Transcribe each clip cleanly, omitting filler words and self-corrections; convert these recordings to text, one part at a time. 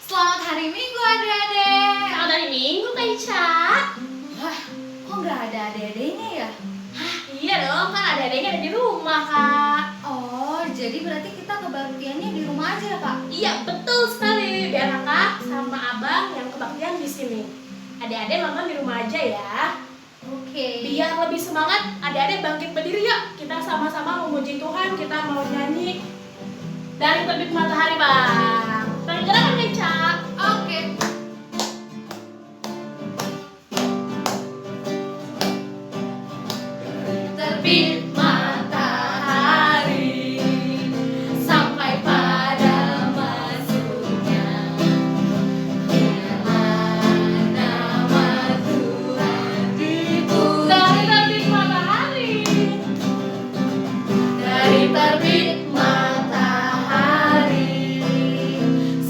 Selamat hari Minggu adik-adik. Selamat hari Minggu Kak Ica. Wah, kok nggak ada adik-adiknya ya? Hah, iya dong, kan ada-adanya ada di rumah Kak. Oh, jadi berarti kita kebaktiannya di rumah aja ya Kak? Iya, betul sekali. Biar Kakak sama Abang yang kebaktian di sini. Adik-adik nonton di rumah aja ya. Oke. Biar lebih semangat, adik-adik bangkit berdiri yuk. Kita sama-sama memuji Tuhan, kita mau nyanyi Dari Terbit Matahari Bang. Pakai gerakan Kak Ica. Oke. Terbit matahari sampai pada masuknya, biarlah nama Tuhan dipuji. Dari terbit matahari. Dari terbit matahari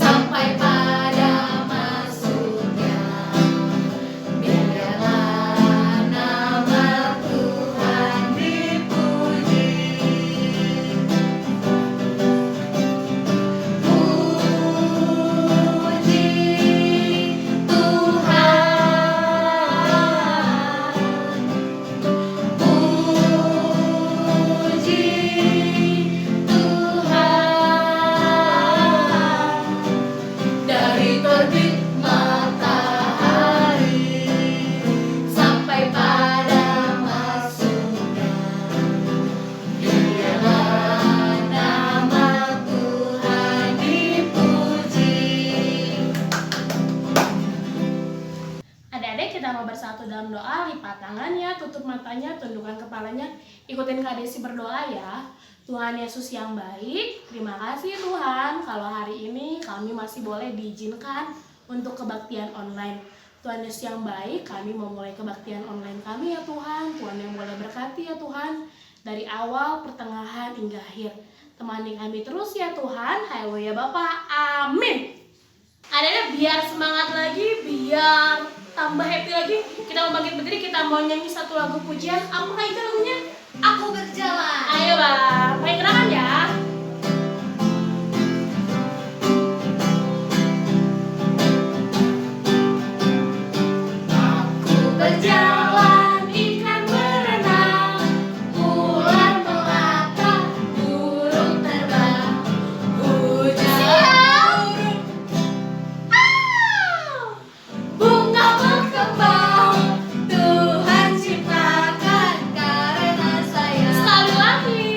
sampai pada masuknya, biarlah nama Tuhan dipuji. Puji Tuhan, puji Tuhan. Dari terbit matahari sampai pada masuknya, biarlah nama Tuhan dipuji. Adik-adik kita mau bersatu dalam doa, lipat tangannya, tutup matanya, tundukkan kepalanya, ikutin Kak Desi berdoa ya. Tuhan Yesus yang baik, terima kasih Tuhan kalau hari ini kami masih boleh diizinkan untuk kebaktian online. Tuhan Yesus yang baik, kami mau mulai kebaktian online kami ya Tuhan. Tuhan yang boleh berkati ya Tuhan, dari awal, pertengahan, hingga akhir. Temani kami terus ya Tuhan, haleluya Bapa, amin. Adik-adik biar semangat lagi, biar tambah happy lagi, kita mau bangkit berdiri, kita mau nyanyi satu lagu pujian. Apa Kak Ika lagunya? Aku berjalan. Ayo Bang, pakai gerakan ya. Aku berjalan, ikan berenang, ular melata, burung terbang, hujan bunga berkembang. Tuhan ciptakan karena sayang. Sekali lagi.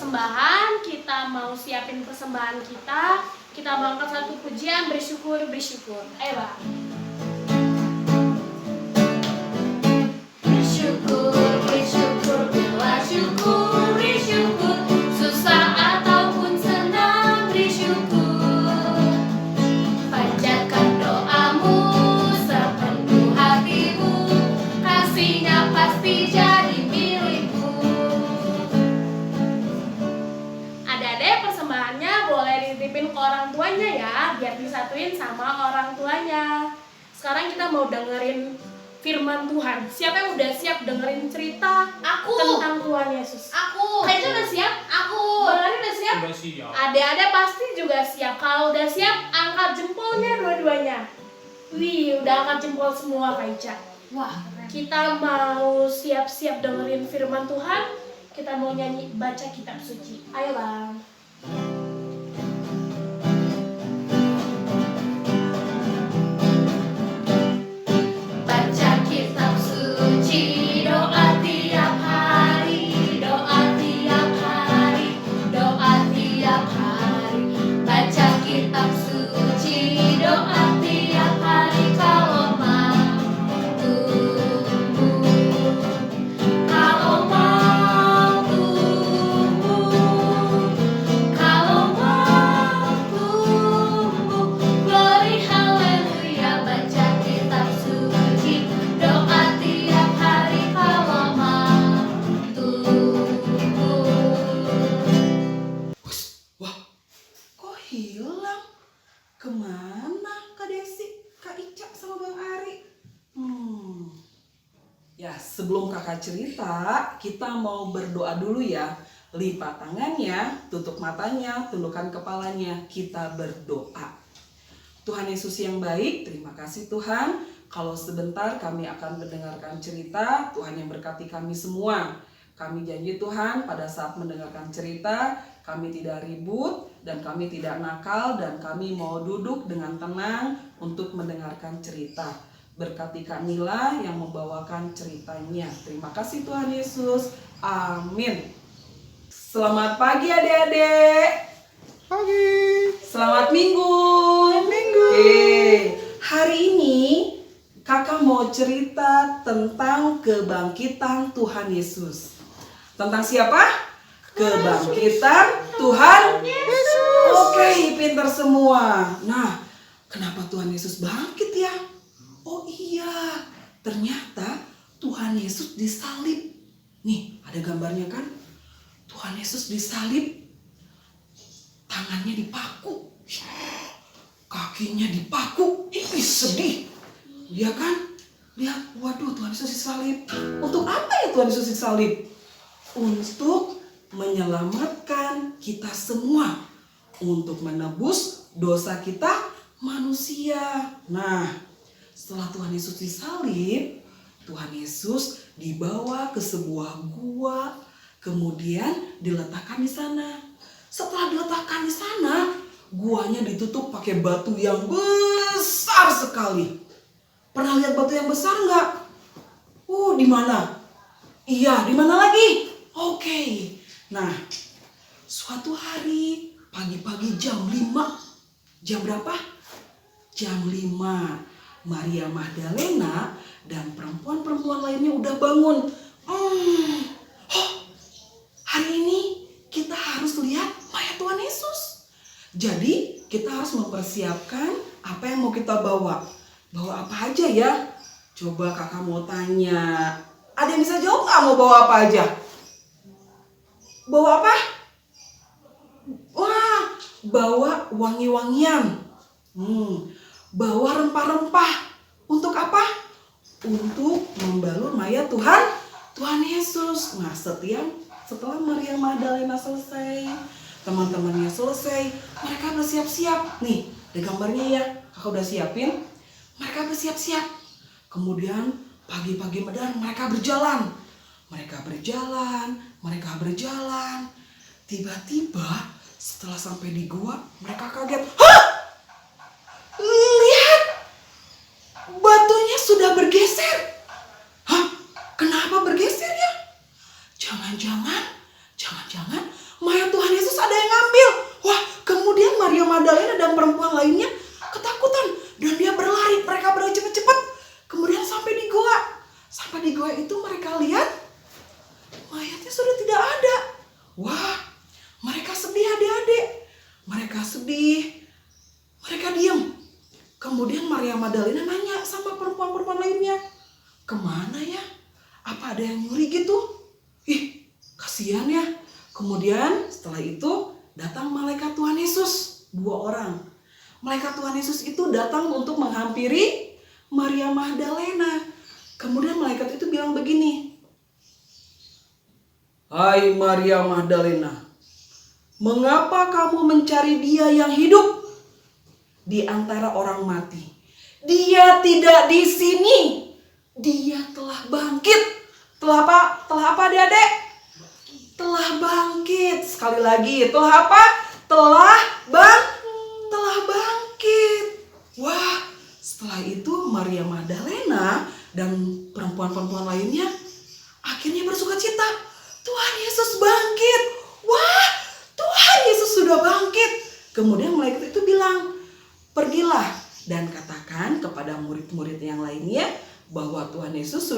persembahan, kita mau siapin persembahan kita mau angkat satu pujian, bersyukur. Ayo Bang. Bersyukur, bila syukur, susah ataupun senang bersyukur. Panjatkan doamu sepenuh hatimu, kasihnya pasti jadi milikmu. Adik-adik, persembahannya boleh dititipin ke orang tuanya ya, biar disatuin sama orang tuanya. Sekarang kita mau dengerin firman Tuhan. Siapa yang udah siap dengerin cerita tentang Tuhan Yesus? Aku. Kayaknya udah siap? Aku. Bang Ari udah siap? Udah siap. Adik-adik pasti juga siap. Kalau udah siap, angkat jempolnya dua-duanya. Wih, udah angkat jempol semua Kak Ica. Wah, keren. Kita mau siap-siap dengerin firman Tuhan. Kita mau nyanyi baca kitab suci. Ayo Bang. Baca kitab suci, doa tiap hari, doa tiap hari, doa tiap hari. Baca kitab suci, doa tiap hari kalau mau tumbuh. Kalau mau tumbuh, kalau mau tumbuh. Glory haleluya, baca kitab suci, doa tiap hari kalau mau tumbuh. Wah, kok hilang? Kemana Kak Desi, Kak Ica sama Bang Ari? Ya, sebelum kakak cerita, kita mau berdoa dulu ya. Lipat tangannya, tutup matanya, tundukkan kepalanya. Kita berdoa. Tuhan Yesus yang baik, terima kasih Tuhan. Kalau sebentar kami akan mendengarkan cerita, Tuhan yang berkati kami semua. Kami janji Tuhan, pada saat mendengarkan cerita, kami tidak ribut dan kami tidak nakal dan kami mau duduk dengan tenang untuk mendengarkan cerita. Berkati Kak Nila yang membawakan ceritanya. Terima kasih Tuhan Yesus. Amin. Selamat pagi adik-adik. Pagi. Selamat minggu. Hari ini kakak mau cerita tentang kebangkitan Tuhan Yesus. Tentang siapa? Kebangkitan Tuhan Yesus. Oke, pintar semua. Nah, kenapa Tuhan Yesus bangkit ya? Oh iya, ternyata Tuhan Yesus disalib. Nih, ada gambarnya kan? Tuhan Yesus disalib. Tangannya dipaku. Kakinya dipaku. Ih, sedih. Iya kan? Lihat, waduh, Tuhan Yesus disalib. Untuk apa ya Tuhan Yesus disalib? Untuk menyelamatkan kita semua. Untuk menebus dosa kita manusia. Nah, setelah Tuhan Yesus disalib, Tuhan Yesus dibawa ke sebuah gua, kemudian diletakkan di sana. Setelah diletakkan di sana, guanya ditutup pakai batu yang besar sekali. Pernah lihat batu yang besar nggak? Di mana? Iya, di mana lagi? Oke. Nah, suatu hari pagi-pagi jam 5. Jam berapa? Jam 5. Maria Magdalena dan perempuan-perempuan lainnya udah bangun. Hari ini kita harus lihat mayat Tuhan Yesus. Jadi kita harus mempersiapkan apa yang mau kita bawa. Bawa apa aja ya? Coba kakak mau tanya. Ada yang bisa jawab nggak mau bawa apa aja? Bawa apa? Wah, bawa wangi-wangian. Bawa rempah-rempah. Untuk apa? Untuk membalur mayat Tuhan Yesus. Nah, setelah Maria Magdalena selesai, teman-temannya selesai, mereka bersiap-siap. Nih, ada gambarnya ya. Kakak udah siapin. Mereka bersiap-siap. Kemudian pagi-pagi medan mereka berjalan. Mereka berjalan. Tiba-tiba setelah sampai di gua, mereka kaget. Hah? Lihat! Batunya sudah bergeser. Hah? Kenapa bergeser ya? Jangan-jangan mayat Magdalena dan perempuan lainnya ketakutan dan dia berlari. Mereka berlari cepat-cepat. Kemudian sampai di goa. Sampai di goa itu mereka lihat mayatnya sudah tidak ada. Wah, mereka sedih adik-adik. Mereka sedih. Mereka diam. Kemudian Maria Magdalena nanya sama perempuan-perempuan lainnya, kemana ya? Apa ada yang nyuri gitu? Ih, kasihan ya. Kemudian setelah itu datang malaikat Tuhan Yesus, 2 orang. Malaikat Tuhan Yesus itu datang untuk menghampiri Maria Magdalena. Kemudian malaikat itu bilang begini, "Hai Maria Magdalena, mengapa kamu mencari dia yang hidup di antara orang mati? Dia tidak di sini. Dia telah bangkit." Telah apa? Telah apa adik-adik? Telah bangkit. Sekali lagi, telah apa? Telah bangkit. Wah, setelah itu Maria Magdalena dan perempuan-perempuan lainnya akhirnya bersuka cita. Tuhan Yesus bangkit. Wah, Tuhan Yesus sudah bangkit. Kemudian malaikat itu bilang, "Pergilah dan katakan kepada murid-murid yang lainnya bahwa Tuhan Yesus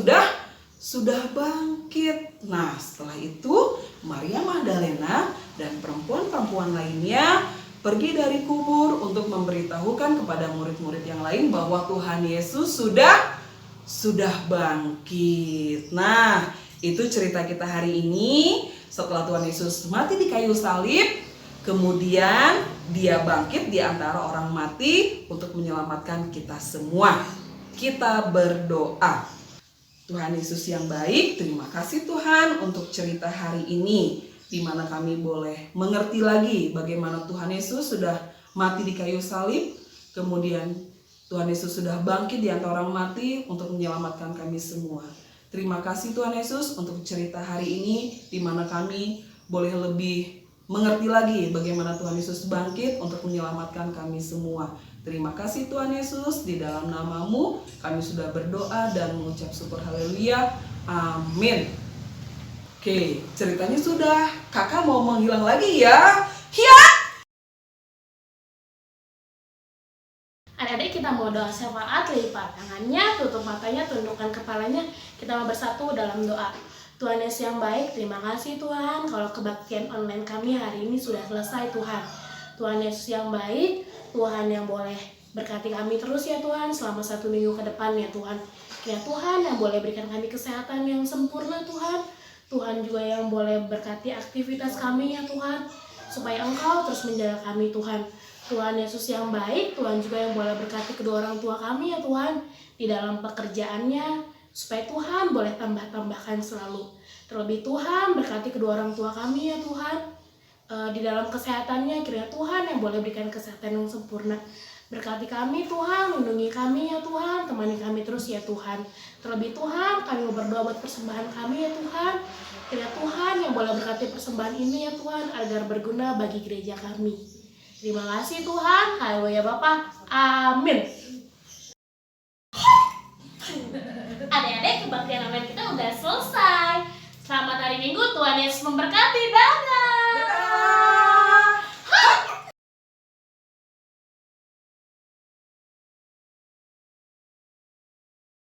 sudah bangkit." Nah, setelah itu Maria Magdalena dan perempuan-perempuan lainnya pergi dari kubur untuk memberitahukan kepada murid-murid yang lain bahwa Tuhan Yesus sudah bangkit. Nah, itu cerita kita hari ini. Setelah Tuhan Yesus mati di kayu salib, kemudian dia bangkit di antara orang mati untuk menyelamatkan kita semua. Kita berdoa. Tuhan Yesus yang baik, terima kasih Tuhan untuk cerita hari ini, di mana kami boleh mengerti lagi bagaimana Tuhan Yesus sudah mati di kayu salib, kemudian Tuhan Yesus sudah bangkit di antara orang mati untuk menyelamatkan kami semua. Terima kasih Tuhan Yesus untuk cerita hari ini, di mana kami boleh lebih mengerti lagi bagaimana Tuhan Yesus bangkit untuk menyelamatkan kami semua. Terima kasih Tuhan Yesus, di dalam nama-Mu kami sudah berdoa dan mengucap syukur haleluya. Amin. Oke, ceritanya sudah. Kakak mau menghilang lagi ya. Hiya! Adik-adik, kita mau doa syafaat, lipat tangannya, tutup matanya, tundukkan kepalanya. Kita mau bersatu dalam doa. Tuhan Yesus yang baik, terima kasih Tuhan kalau kebaktian online kami hari ini sudah selesai Tuhan. Tuhan Yesus yang baik, Tuhan yang boleh berkati kami terus ya Tuhan selama 1 minggu ke depan ya Tuhan. Ya Tuhan yang boleh berikan kami kesehatan yang sempurna Tuhan. Tuhan juga yang boleh berkati aktivitas kami ya Tuhan. Supaya Engkau terus menjaga kami Tuhan. Tuhan Yesus yang baik, Tuhan juga yang boleh berkati kedua orang tua kami ya Tuhan. Di dalam pekerjaannya, supaya Tuhan boleh tambah-tambahkan selalu. Terlebih Tuhan berkati kedua orang tua kami ya Tuhan. Di dalam kesehatannya, kiranya Tuhan yang boleh berikan kesehatan yang sempurna. Berkati kami Tuhan, lindungi kami ya Tuhan, temani kami terus ya Tuhan. Terlebih Tuhan, kami mau berdoa buat persembahan kami ya Tuhan. Kiranya Tuhan yang boleh berkati persembahan ini ya Tuhan, agar berguna bagi gereja kami. Terima kasih Tuhan, haleluya Bapa, amin. Adik-adik, kebaktian online kita udah selesai. Selamat hari Minggu, Tuhan Yesus memberkati, dadah.